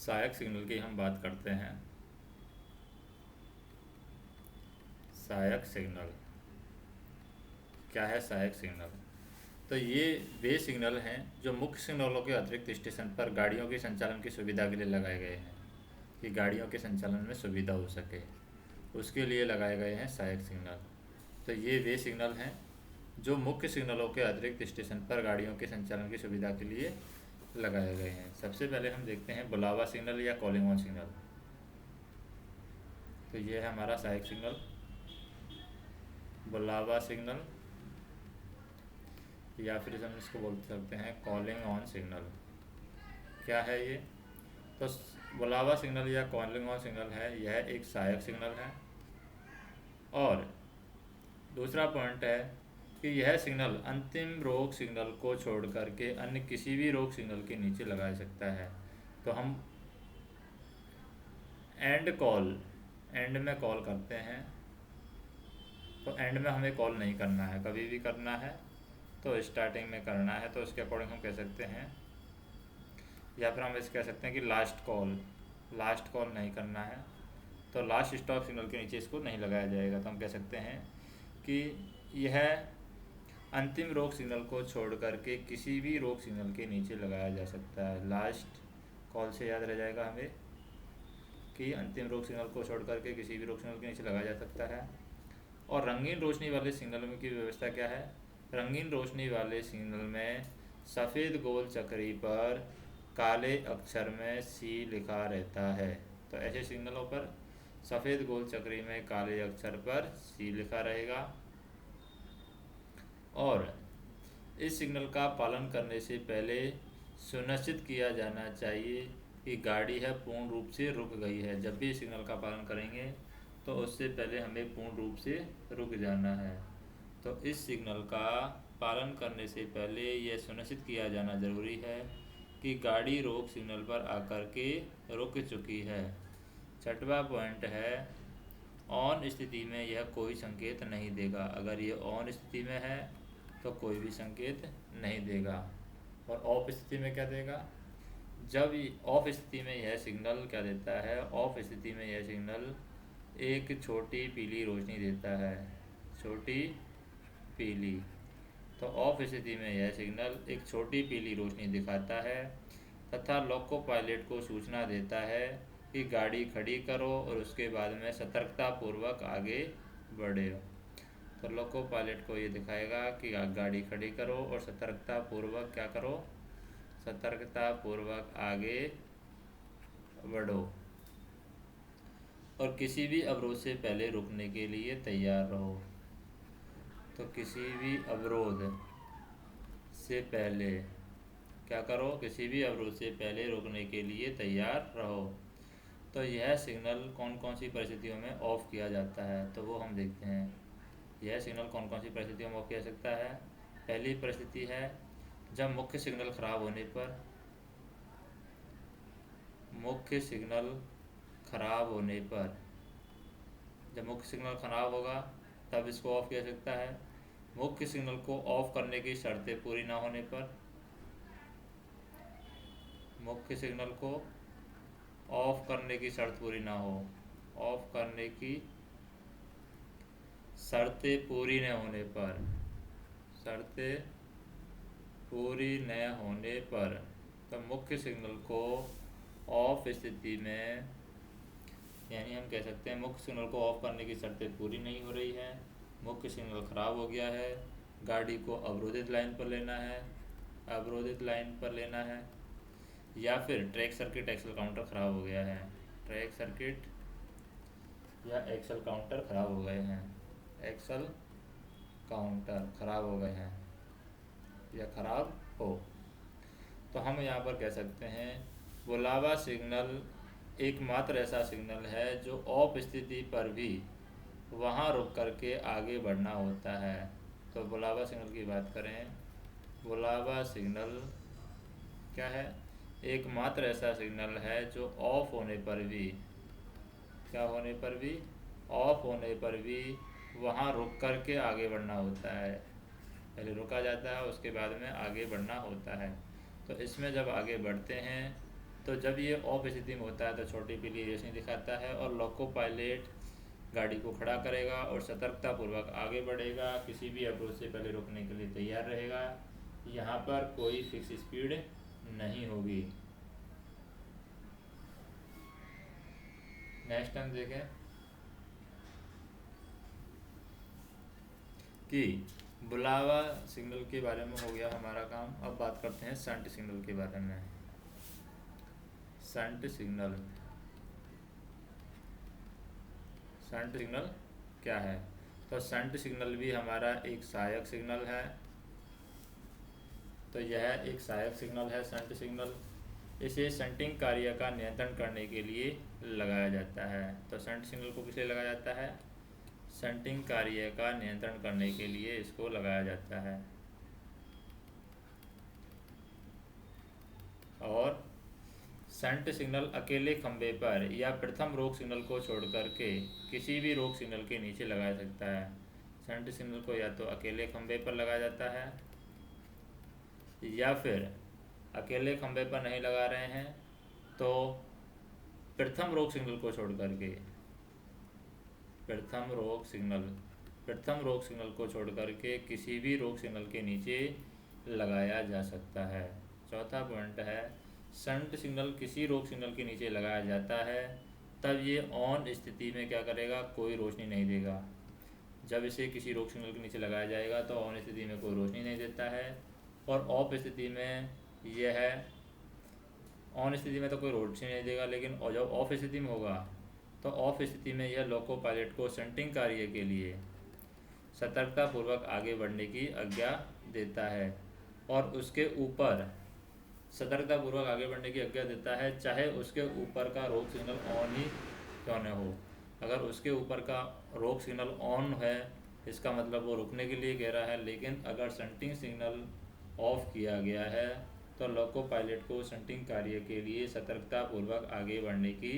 सहायक सिग्नल की हम बात करते हैं। सहायक सिग्नल क्या है? सहायक सिग्नल तो ये वे सिग्नल हैं जो मुख्य सिग्नलों के अतिरिक्त स्टेशन पर गाड़ियों के संचालन की सुविधा के लिए लगाए गए हैं, कि गाड़ियों के संचालन में सुविधा हो सके, उसके लिए लगाए गए हैं सहायक सिग्नल। तो ये वे सिग्नल हैं जो मुख्य सिग्नलों के अतिरिक्त स्टेशन पर गाड़ियों के संचालन की सुविधा के लिए लगाए गए हैं। सबसे पहले हम देखते हैं बुलावा सिग्नल या कॉलिंग ऑन सिग्नल। तो ये है हमारा सहायक सिग्नल, बुलावा सिग्नल, या फिर हम इसको बोल सकते हैं कॉलिंग ऑन सिग्नल। क्या है ये? तो बुलावा सिग्नल या कॉलिंग ऑन सिग्नल है, यह एक सहायक सिग्नल है। और दूसरा पॉइंट है कि यह सिग्नल अंतिम रोक सिग्नल को छोड़ करके अन्य किसी भी रोक सिग्नल के नीचे लगाया सकता है। तो हम एंड में कॉल करते हैं, तो एंड में हमें कॉल नहीं करना है, कभी भी करना है तो स्टार्टिंग में करना है। तो उसके अकॉर्डिंग हम कह सकते हैं, या फिर हम इसे कह सकते हैं कि लास्ट कॉल नहीं करना है, तो लास्ट स्टॉप सिग्नल के नीचे इसको नहीं लगाया जाएगा। तो हम कह सकते हैं कि यह अंतिम रोक सिग्नल को छोड़ करके किसी भी रोक सिग्नल के नीचे लगाया जा सकता है। लास्ट कॉल से याद रह जाएगा हमें कि अंतिम रोक सिग्नल को छोड़ करके किसी भी रोक सिग्नल के नीचे लगाया जा सकता है। और रंगीन रोशनी वाले सिग्नल में की व्यवस्था क्या है? रंगीन रोशनी वाले सिग्नल में सफ़ेद गोल चक्री पर काले अक्षर में सी लिखा रहता है। तो ऐसे सिग्नलों पर सफ़ेद गोल चक्री में काले अक्षर पर सी लिखा रहेगा। और इस सिग्नल का पालन करने से पहले सुनिश्चित किया जाना चाहिए कि गाड़ी है पूर्ण रूप से रुक गई है। जब भी इस सिग्नल का पालन करेंगे तो उससे पहले हमें पूर्ण रूप से रुक जाना है। तो इस सिग्नल का पालन करने से पहले यह सुनिश्चित किया जाना ज़रूरी है कि गाड़ी रोक सिग्नल पर आकर के रुक चुकी है। छठवां पॉइंट है, ऑन स्थिति में यह कोई संकेत नहीं देगा। अगर ये ऑन स्थिति में है तो कोई भी संकेत नहीं देगा। और ऑफ स्थिति में क्या देगा? जब ऑफ स्थिति में यह सिग्नल क्या देता है? ऑफ स्थिति में यह सिग्नल एक छोटी पीली रोशनी देता है, छोटी पीली। तो ऑफ स्थिति में यह सिग्नल एक छोटी पीली रोशनी दिखाता है तथा लोको पायलट को सूचना देता है कि गाड़ी खड़ी करो और उसके बाद में सतर्कतापूर्वक आगे बढ़े। तो लोको पायलट को ये दिखाएगा कि गाड़ी खड़ी करो और सतर्कतापूर्वक क्या करो? सतर्कतापूर्वक आगे बढ़ो और किसी भी अवरोध से पहले रुकने के लिए तैयार रहो। तो किसी भी अवरोध से पहले क्या करो? किसी भी अवरोध से पहले रुकने के लिए तैयार रहो। तो यह सिग्नल कौन कौन सी परिस्थितियों में ऑफ़ किया जाता है, तो वो हम देखते हैं। यह सिग्नल कौन कौन सी परिस्थितियों में ऑफ किया जा सकता है? पहली परिस्थिति है जब मुख्य सिग्नल खराब होने पर, मुख्य सिग्नल खराब होने पर, जब मुख्य सिग्नल खराब होगा तब इसको ऑफ किया जा सकता है। मुख्य सिग्नल को ऑफ करने की शर्तें पूरी ना होने पर, मुख्य सिग्नल को ऑफ करने की शर्त पूरी ना हो, ऑफ करने की शर्तें पूरी न होने पर, शर्तें पूरी न होने पर, तो मुख्य सिग्नल को ऑफ स्थिति में, यानी हम कह सकते हैं मुख्य सिग्नल को ऑफ करने की शर्तें पूरी नहीं हो रही है, मुख्य सिग्नल खराब हो गया है, गाड़ी को अवरोधित लाइन पर लेना है, अवरोधित लाइन पर लेना है, या फिर ट्रैक सर्किट एक्सल काउंटर खराब हो गया है, ट्रैक सर्किट या एक्सल काउंटर खराब हो गए हैं, एक्सल काउंटर खराब हो गए हैं या खराब हो। तो हम यहाँ पर कह सकते हैं बुलावा सिग्नल एकमात्र ऐसा सिग्नल है जो ऑफ स्थिति पर भी वहाँ रुक करके आगे बढ़ना होता है। तो बुलावा सिग्नल की बात करें, बुलावा सिग्नल क्या है? एकमात्र ऐसा सिग्नल है जो ऑफ होने पर भी, क्या होने पर भी? ऑफ होने पर भी वहाँ रुक करके आगे बढ़ना होता है। पहले रुका जाता है, उसके बाद में आगे बढ़ना होता है। तो इसमें जब आगे बढ़ते हैं तो जब ये ऑफ स्थिति में होता है तो छोटी पीली रोशनी दिखाता है और लोको पायलट गाड़ी को खड़ा करेगा और सतर्कतापूर्वक आगे बढ़ेगा, किसी भी अप्रोच से पहले रोकने के लिए तैयार रहेगा। यहाँ पर कोई फिक्स स्पीड नहीं होगी। नेक्स्ट हम देखें कि बुलावा सिग्नल के बारे में हो गया हमारा काम। अब बात करते हैं शंट सिग्नल के बारे में। शंट सिग्नल क्या है? तो शंट सिग्नल भी हमारा एक सहायक सिग्नल है। तो यह एक सहायक सिग्नल है शंट सिग्नल। इसे शंटिंग कार्य का नियंत्रण करने के लिए लगाया जाता है। तो शंट सिग्नल को किस लिए लगाया जाता है? शंटिंग कार्य का नियंत्रण करने के लिए इसको लगाया जाता है। और शंट सिग्नल अकेले खंभे पर या प्रथम रोक सिग्नल को छोड़कर के किसी भी रोक सिग्नल के नीचे लगाया सकता है। शंट सिग्नल को या तो अकेले खंभे पर लगाया जाता है या फिर अकेले खंभे पर नहीं लगा रहे हैं तो प्रथम रोक सिग्नल को छोड़कर के प्रथम रोक सिग्नल को छोड़कर के किसी भी रोक सिग्नल के नीचे लगाया जा सकता है। चौथा पॉइंट है शंट सिग्नल किसी रोक सिग्नल के नीचे लगाया जाता है तब ये ऑन स्थिति में क्या करेगा? कोई रोशनी नहीं देगा। जब इसे किसी रोक सिग्नल के नीचे लगाया जाएगा तो ऑन स्थिति में कोई रोशनी नहीं देता है और ऑफ स्थिति में यह ऑन स्थिति में तो कोई रोशनी नहीं देगा, लेकिन और जब ऑफ स्थिति में होगा तो ऑफ स्थिति में यह लोको पायलट को शंटिंग कार्य के लिए सतर्कतापूर्वक आगे बढ़ने की आज्ञा देता है और उसके ऊपर सतर्कतापूर्वक आगे बढ़ने की आज्ञा देता है, चाहे उसके ऊपर का रोक सिग्नल ऑन ही क्यों न हो। अगर उसके ऊपर का रोक सिग्नल ऑन है इसका मतलब वो रुकने के लिए कह रहा है, लेकिन अगर शंटिंग सिग्नल ऑफ किया गया है तो लोको पायलट को शंटिंग कार्य के लिए सतर्कतापूर्वक आगे बढ़ने की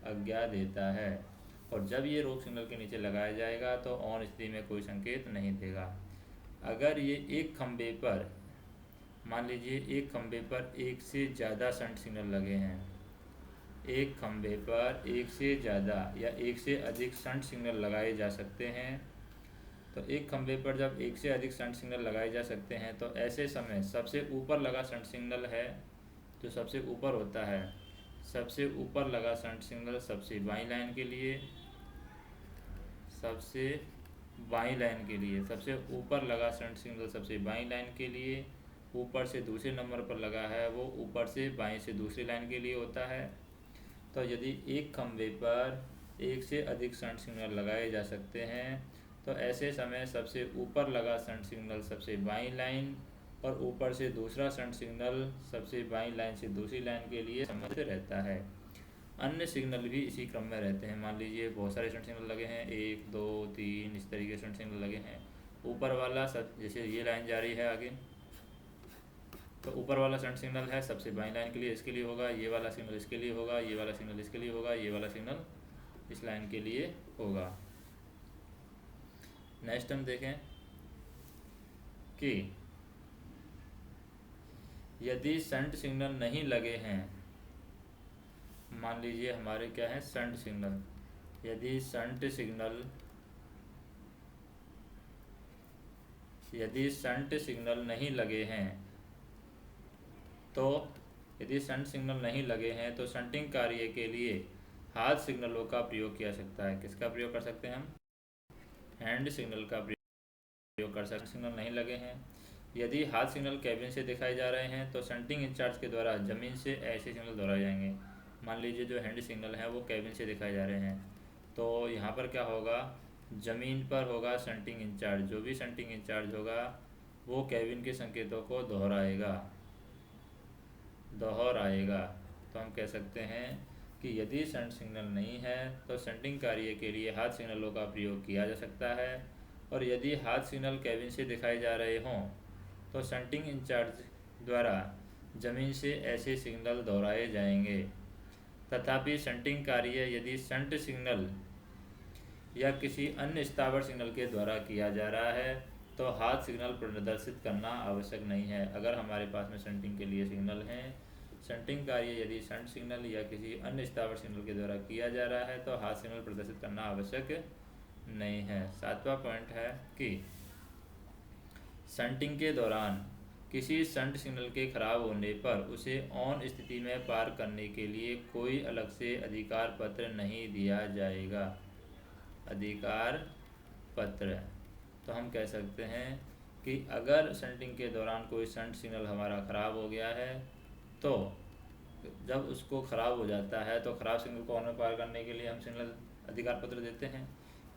आज्ञा देता है। और जब ये रोक सिग्नल के नीचे लगाया जाएगा तो ऑन स्थिति में कोई संकेत नहीं देगा। अगर ये एक खंभे पर मान लीजिए एक खंभे पर एक से ज़्यादा शंट सिग्नल लगे हैं, एक खंभे पर एक से ज़्यादा या एक से अधिक शंट सिग्नल लगाए जा सकते हैं। तो एक खंभे पर जब एक से अधिक शंट सिग्नल लगाए जा सकते हैं तो ऐसे समय सबसे ऊपर लगा शंट सिग्नल है जो सबसे ऊपर होता है, सबसे ऊपर लगा शंट सिग्नल सबसे बाईं लाइन के लिए, सबसे ऊपर लगा शंट सिग्नल सबसे बाईं लाइन के लिए, ऊपर से दूसरे नंबर पर लगा है वो ऊपर से बाईं से दूसरी लाइन के लिए होता है। तो यदि एक खंभे पर एक से अधिक शंट सिग्नल लगाए जा सकते हैं तो ऐसे समय सबसे ऊपर लगा शंट सिग्नल सबसे बाईं लाइन और ऊपर से दूसरा शंट सिग्नल सबसे बाईं लाइन से दूसरी लाइन के लिए संबंधित रहता है। अन्य सिग्नल भी इसी क्रम में रहते हैं। मान लीजिए बहुत सारे शंट सिग्नल लगे हैं, 1 2 3 इस तरीके शंट सिग्नल लगे हैं। ऊपर वाला सब जैसे ये लाइन जा रही है आगे तो ऊपर वाला शंट सिग्नल है सबसे बाईं लाइन के लिए, इसके लिए होगा, ये वाला सिग्नल इसके लिए होगा, ये वाला सिग्नल इसके लिए होगा, ये वाला सिग्नल इस लाइन के लिए होगा। नेक्स्ट हम देखें कि यदि शंट सिग्नल नहीं लगे हैं, मान लीजिए हमारे क्या है शंट सिग्नल, यदि शंट सिग्नल नहीं लगे हैं तो यदि शंट सिग्नल नहीं लगे हैं तो शंटिंग कार्य के लिए हाथ सिग्नलों का प्रयोग किया सकता है। किसका प्रयोग कर सकते हैं हम? हैंड सिग्नल का प्रयोग कर सकते हैं। सिग्नल नहीं लगे हैं, यदि हाथ सिग्नल कैबिन से दिखाए जा रहे हैं तो शंटिंग इंचार्ज के द्वारा ज़मीन से ऐसे सिग्नल दोहराए जाएंगे। मान लीजिए जो हैंड सिग्नल है वो कैबिन से दिखाए जा रहे हैं तो यहाँ पर क्या होगा, ज़मीन पर होगा शंटिंग इंचार्ज, जो भी शंटिंग इंचार्ज होगा वो कैबिन के संकेतों को दोहराएगा। तो हम कह सकते हैं कि यदि शंट सिग्नल नहीं है तो शंटिंग कार्य के लिए हाथ सिग्नलों का प्रयोग किया जा सकता है और यदि हाथ सिग्नल कैबिन से दिखाए जा रहे हों तो शंटिंग इंचार्ज द्वारा ज़मीन से ऐसे सिग्नल दोहराए जाएंगे। तथापि शंटिंग कार्य यदि शंट सिग्नल या किसी अन्य स्थावर सिग्नल के द्वारा किया जा रहा है तो हाथ सिग्नल प्रदर्शित करना आवश्यक नहीं है। अगर हमारे पास में शंटिंग के लिए सिग्नल हैं, शंटिंग कार्य यदि शंट सिग्नल या किसी अन्य स्थावर सिग्नल के द्वारा किया जा रहा है तो हाथ सिग्नल प्रदर्शित करना आवश्यक नहीं है। 7वां पॉइंट है कि शंटिंग के दौरान किसी शंट सिग्नल के खराब होने पर उसे ऑन स्थिति में पार करने के लिए कोई अलग से अधिकार पत्र नहीं दिया जाएगा। अधिकार पत्र, तो हम कह सकते हैं कि अगर शंटिंग के दौरान कोई शंट सिग्नल हमारा ख़राब हो गया है तो जब उसको ख़राब हो जाता है तो ख़राब सिग्नल को ऑन में पार करने के लिए हम सिग्नल अधिकार पत्र देते हैं।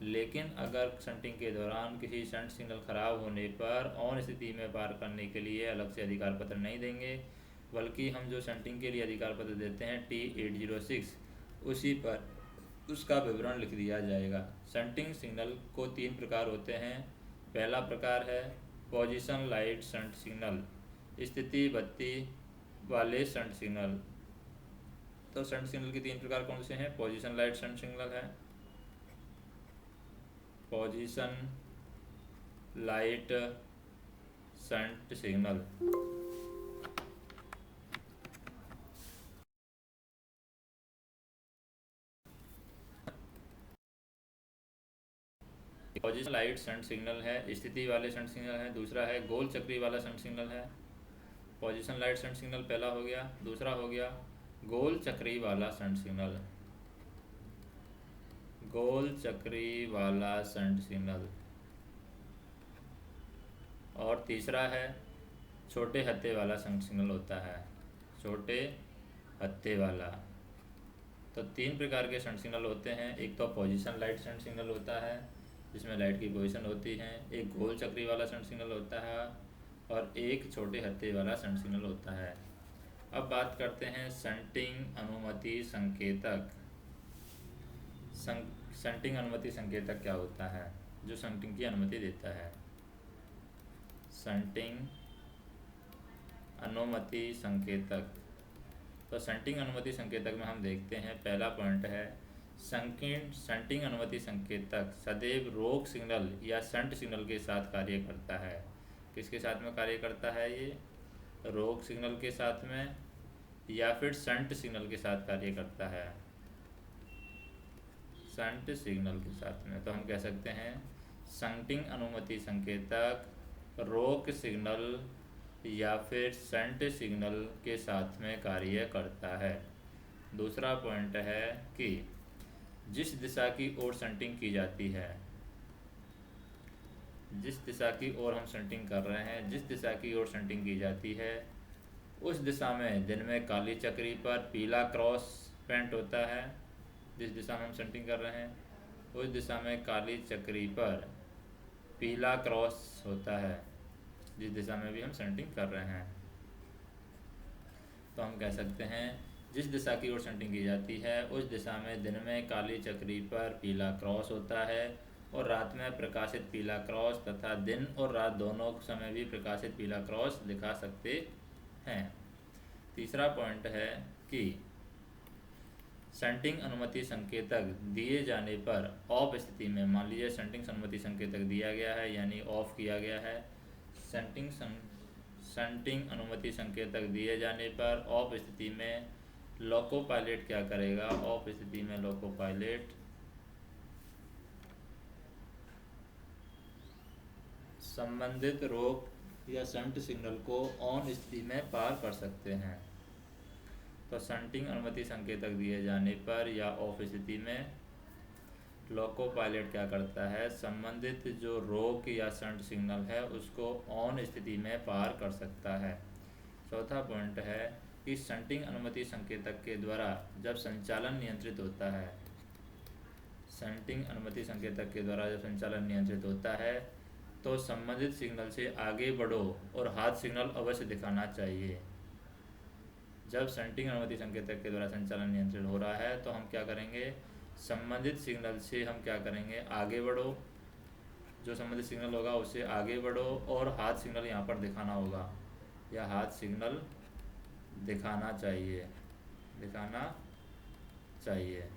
लेकिन अगर शंटिंग के दौरान किसी शंट सिग्नल ख़राब होने पर ऑन स्थिति में पार करने के लिए अलग से अधिकार पत्र नहीं देंगे, बल्कि हम जो शंटिंग के लिए अधिकार पत्र देते हैं T806 उसी पर उसका विवरण लिख दिया जाएगा। शंटिंग सिग्नल को 3 प्रकार होते हैं। पहला प्रकार है पोजीशन लाइट शंट सिग्नल, स्थिति बत्ती वाले शंट सिग्नल। तो शंट सिग्नल के 3 प्रकार कौन से हैं? पोजीशन लाइट शंट सिग्नल है, position light shunt signal. Position light shunt signal है, स्थिति वाले शंट सिग्नल है। दूसरा है गोल चक्री वाला शंट सिग्नल है। पोजीशन लाइट शंट सिग्नल पहला हो गया। दूसरा हो गया गोल चक्री वाला शंट सिग्नल, गोल चक्री वाला शंट सिग्नल। और तीसरा है छोटे हत्थे वाला शंट सिग्नल होता है, छोटे हत्थे वाला। तो 3 प्रकार के शंट सिग्नल होते हैं। एक तो पोजीशन लाइट शंट सिग्नल होता है जिसमें लाइट की पोजीशन होती है, एक गोल चक्री वाला शंट सिग्नल होता है और एक छोटे हत्थे वाला शंट सिग्नल होता है। अब बात करते हैं शंटिंग अनुमति संकेतक। शंटिंग अनुमति संकेतक क्या होता है? जो शंटिंग की अनुमति देता है। शंटिंग अनुमति संकेतक, तो शंटिंग अनुमति संकेतक में हम देखते हैं पहला पॉइंट है संकीर्ण शंटिंग अनुमति संकेतक सदैव रोक सिग्नल या शंट सिग्नल के साथ कार्य करता है। किसके साथ में कार्य करता है? ये रोक सिग्नल के साथ में या फिर शंट सिग्नल के साथ कार्य करता है, शंट सिग्नल के साथ में। तो हम कह सकते हैं शंटिंग अनुमति संकेतक रोक सिग्नल या फिर शंट सिग्नल के साथ में कार्य करता है। दूसरा पॉइंट है कि जिस दिशा की ओर शंटिंग की जाती है, जिस दिशा की ओर हम शंटिंग कर रहे हैं, जिस दिशा की ओर शंटिंग की जाती है उस दिशा में दिन में काली चक्री पर पीला क्रॉस पेंट होता है। जिस दिशा में हम शंटिंग कर रहे हैं उस दिशा में काली चक्री पर पीला क्रॉस होता है, जिस दिशा में भी हम शंटिंग कर रहे हैं। तो हम कह सकते हैं जिस दिशा की ओर शंटिंग की जाती है उस दिशा में दिन में काली चक्री पर पीला क्रॉस होता है और रात में प्रकाशित पीला क्रॉस तथा दिन और रात दोनों समय भी प्रकाशित पीला क्रॉस दिखा सकते हैं। तीसरा पॉइंट है कि शंटिंग अनुमति संकेतक दिए जाने पर ऑफ स्थिति में, मान लीजिए शंटिंग अनुमति संकेतक दिया गया है यानी ऑफ किया गया है, शंटिंग अनुमति संकेतक दिए जाने पर ऑफ स्थिति में लोको पायलट क्या करेगा? ऑफ स्थिति में लोको पायलट संबंधित रोक या शंट सिग्नल को ऑन स्थिति में पार कर सकते हैं। तो शंटिंग अनुमति संकेतक दिए जाने पर या ऑफ स्थिति में लोको पायलट क्या करता है? संबंधित जो रोक या शंट सिग्नल है उसको ऑन स्थिति में पार कर सकता है। चौथा पॉइंट है कि शंटिंग अनुमति संकेतक के द्वारा जब संचालन नियंत्रित होता है, शंटिंग अनुमति संकेतक के द्वारा जब संचालन नियंत्रित होता है तो संबंधित सिग्नल से आगे बढ़ो और हाथ सिग्नल अवश्य दिखाना चाहिए। जब शंटिंग अनुमति संकेतक के द्वारा संचालन नियंत्रित हो रहा है तो हम क्या करेंगे? संबंधित सिग्नल से हम क्या करेंगे? आगे बढ़ो, जो संबंधित सिग्नल होगा उससे आगे बढ़ो और हाथ सिग्नल यहाँ पर दिखाना होगा या हाथ सिग्नल दिखाना चाहिए, दिखाना चाहिए।